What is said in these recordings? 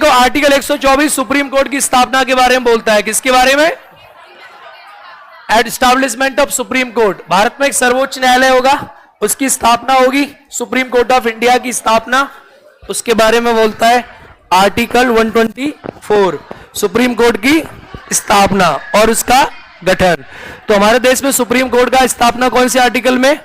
देखो article 124 supreme court की स्थापना के बारे में बोलता है। किसके बारे में? Establishment of supreme court. Bharat में एक सर्वोच्च न्यायालय होगा, उसकी स्थापना होगी, सुप्रीम कोर्ट ऑफ इंडिया की स्थापना, उसके बारे में बोलता है आर्टिकल 124 सुप्रीम कोर्ट की स्थापना और उसका गठन। तो हमारे देश में सुप्रीम कोर्ट का स्थापना कौन से आर्टिकल में?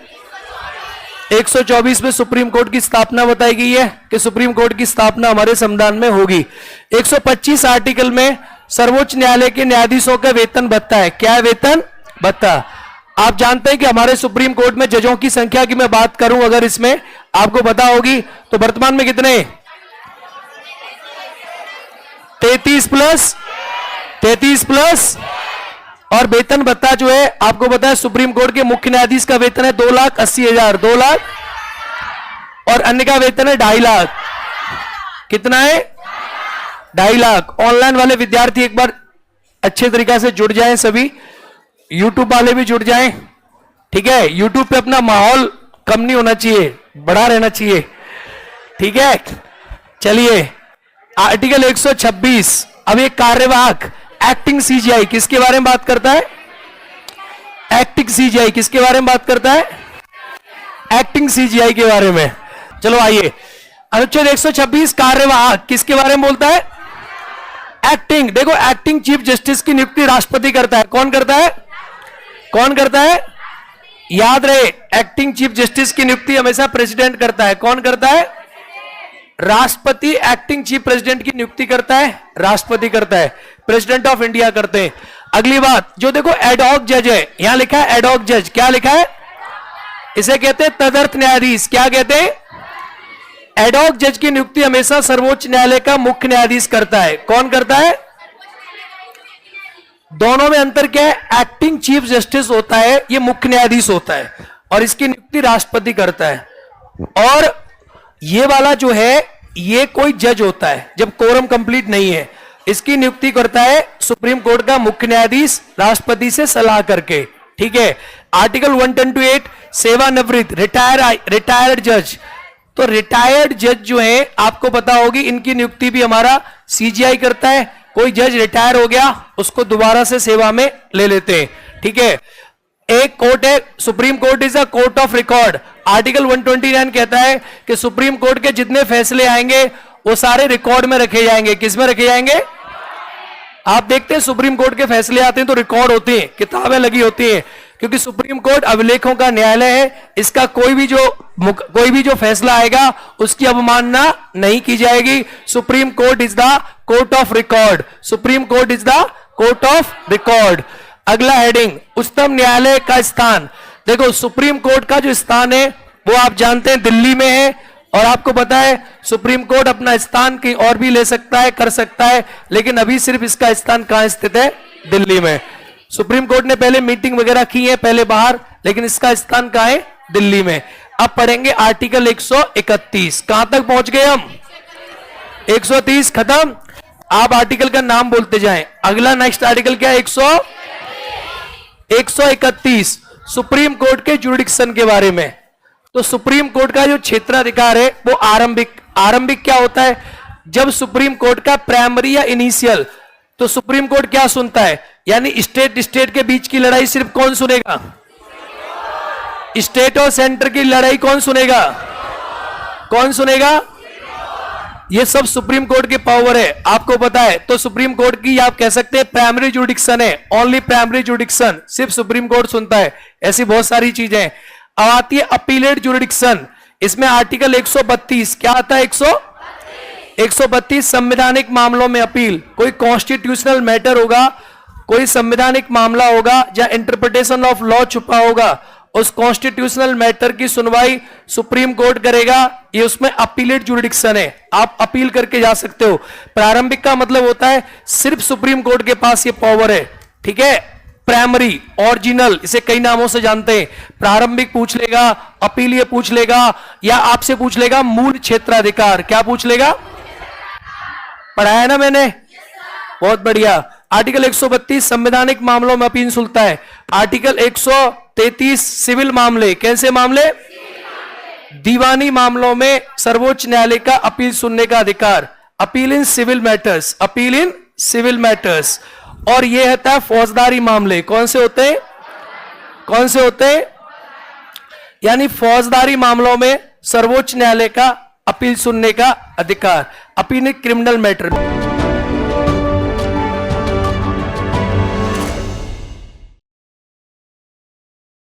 124 में सुप्रीम कोर्ट की स्थापना बताई गई है कि सुप्रीम कोर्ट की स्थापना हमारे संविधान में होगी। 125 आर्टिकल में सर्वोच्च न्यायालय के न्यायाधीशों का वेतन भत्ता है। क्या है? वेतन भत्ता। आप जानते हैं कि हमारे सुप्रीम कोर्ट में जजों की संख्या की मैं बात करूं, अगर इसमें आपको पता होगी तो वर्तमान में कितने? 33 प्लस और वेतन भत्ता जो है आपको पता है सुप्रीम कोर्ट के मुख्य न्यायाधीश का वेतन है 2,80,000, 2 लाख, और अन्य का वेतन है 2.5 लाख। कितना है? 2.5 लाख। ऑनलाइन वाले विद्यार्थी एक बार अच्छे तरीके से जुड़ जाएं, सभी यूट्यूब वाले भी जुड़ जाएं, ठीक है? यूट्यूब पे अपना माहौल कम नहीं होना चाहिए, बड़ा रहना चाहिए, ठीक है? चलिए आर्टिकल 126, अब एक कार्यवाहक एक्टिंग सीजीआई किसके बारे में बात करता है? एक्टिंग सीजीआई किसके बारे में बात करता है? एक्टिंग सीजीआई के बारे में। चलो आइए, अनुच्छेद 126 कार्यवाहक किसके बारे में बोलता है? एक्टिंग। देखो एक्टिंग चीफ जस्टिस की नियुक्ति राष्ट्रपति करता है। कौन करता है? कौन करता है? याद रहे, एक्टिंग चीफ जस्टिस की नियुक्ति हमेशा प्रेसिडेंट करता है। कौन करता है? राष्ट्रपति एक्टिंग चीफ प्रेसिडेंट की नियुक्ति करता है, राष्ट्रपति करता है, प्रेसिडेंट ऑफ इंडिया करते हैं। अगली बात, जो देखो एडहॉक जज है, यहां लिखा है एडहॉक जज। क्या लिखा है? इसे कहते हैं तदर्थ न्यायाधीश। क्या कहते हैं? एडहॉक जज की नियुक्ति हमेशा सर्वोच्च न्यायालय का मुख्य न्यायाधीश करता है। कौन करता है? दोनों में अंतर क्या है? एक्टिंग चीफ जस्टिस होता है, ये मुख्य न्यायाधीश होता है, और इसकी नियुक्ति राष्ट्रपति करता है। और ये वाला जो है ये कोई जज होता है जब कोरम कंप्लीट नहीं है, इसकी नियुक्ति करता है सुप्रीम कोर्ट का मुख्य न्यायाधीश राष्ट्रपति से सलाह करके, ठीक है? आर्टिकल 128 सेवानिवृत्त रिटायर्ड जज। तो रिटायर्ड जज जो है आपको पता होगी, इनकी नियुक्ति भी हमारा सीजीआई करता है। कोई जज रिटायर हो गया उसको दोबारा से सेवा में ले लेते हैं, ठीक है? एक कोर्ट है supreme court is a court of record. Article 129 कहता है कि सुप्रीम कोर्ट के जितने फैसले आएंगे वो सारे रिकॉर्ड में रखे जाएंगे। किस में रखे जाएंगे? आप देखते हैं सुप्रीम कोर्ट के फैसले आते हैं तो रिकॉर्ड होती हैं, किताबें लगी होती हैं, क्योंकि सुप्रीम कोर्ट अभिलेखों का न्यायालय है। इसका कोई भी जो फैसला आएगा उसकी अवमानना नहीं की जाएगी। Supreme court is the court of record. Supreme court is the court of record. अगला हेडिंग, उच्चतम न्यायालय का स्थान। देखो सुप्रीम कोर्ट का जो स्थान है वो आप जानते हैं दिल्ली में है, और आपको पता है सुप्रीम कोर्ट अपना स्थान कहीं और भी ले सकता है, कर सकता है, लेकिन अभी सिर्फ इसका स्थान कहां स्थित है? दिल्ली में। सुप्रीम कोर्ट ने पहले मीटिंग वगैरह की है पहले बाहर, लेकिन इसका स्थान कहां है? दिल्ली में। अब पढ़ेंगे आर्टिकल 131। कहां तक पहुंच गए हम? 130 खत्म। आप आर्टिकल का नाम बोलते जाएं। अगला नेक्स्ट आर्टिकल क्या है? 131 सुप्रीम कोर्ट के जुरिडिक्शन के बारे में। तो सुप्रीम कोर्ट का जो क्षेत्राधिकार है वो आरंभिक क्या होता है? जब सुप्रीम कोर्ट का प्राइमरी या इनिशियल, तो सुप्रीम कोर्ट क्या सुनता है? यानी स्टेट के बीच की लड़ाई सिर्फ कौन सुनेगा? स्टेट और सेंटर की लड़ाई कौन सुनेगा? कौन सुनेगा? ये सब सुप्रीम कोर्ट के पावर है, आपको पता है। तो सुप्रीम कोर्ट की आप कह सकते हैं प्राइमरी जुडिक्शन है, ओनली प्राइमरी जुडिक्शन सिर्फ सुप्रीम कोर्ट सुनता है। ऐसी बहुत सारी चीजें। अब आती है अपीलेट जुडिक्शन। इसमें आर्टिकल 132 क्या आता है? 132 संवैधानिक मामलों में अपील। कोई कॉन्स्टिट्यूशनल मैटर होगा, कोई संवैधानिक मामला होगा जहां इंटरप्रिटेशन ऑफ लॉ छुपा होगा, उस कॉन्स्टिट्यूशनल मैटर की सुनवाई सुप्रीम कोर्ट करेगा। ये उसमें अपीलेट जुरिडिक्शन है, आप अपील करके जा सकते हो। प्रारंभिक का मतलब होता है सिर्फ सुप्रीम कोर्ट के पास ये पावर है, ठीक है? प्राइमरी, ओरिजिनल, इसे कई नामों से जानते हैं। प्रारंभिक पूछ लेगा, अपीलीय पूछ लेगा, या आपसे पूछ लेगा मूल क्षेत्राधिकार। क्या पूछ लेगा? पढ़ाया ना मैंने? बहुत बढ़िया। आर्टिकल 132 संवैधानिक मामलों में अपील सुनता है। आर्टिकल 133 सिविल मामले। कैसे मामले? दीवानी मामलों में सर्वोच्च न्यायालय का अपील सुनने का अधिकार। Appeal in civil matters, appeal in civil matters. और ये होता है फौजदारी मामले। कौन से होते हैं? कौन से होते हैं? यानी फौजदारी मामलों में सर्वोच्च न्यायालय का अपील सुनने का अधिकार, अपील इन क्रिमिनल मैटर में।